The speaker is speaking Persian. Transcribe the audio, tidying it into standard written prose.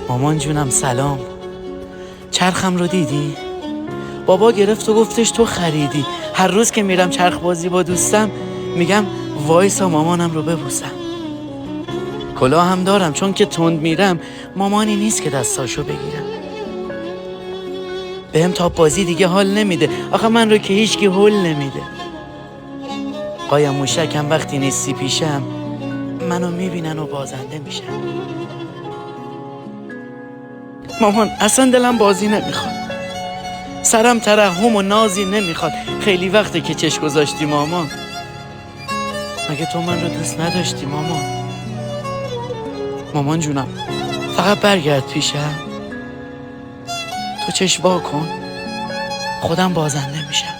مامان جونم سلام. چرخم رو دیدی؟ بابا گرفت و گفتش تو خریدی. هر روز که میرم چرخ بازی با دوستم میگم وایسا مامانم رو ببوسم. کلاه هم دارم چون که تند میرم مامانی نیست که دستاشو بگیرم. بهم تاپ بازی دیگه حال نمیده، آخه من رو که هیچکی حل نمیده. قایم موشکم وقتی نیستی پیشم منو میبینن و بازنده میشن. مامان اصلا دلم بازی نمیخواد، سرم ترحم و نازی نمیخواد. خیلی وقته که چش گذاشتی مامان. مگه تو من رو دوست نداشتی مامان؟ مامان جونم فقط برگرد پیشم، تو چشم وا کن، خودم بازنده میشم.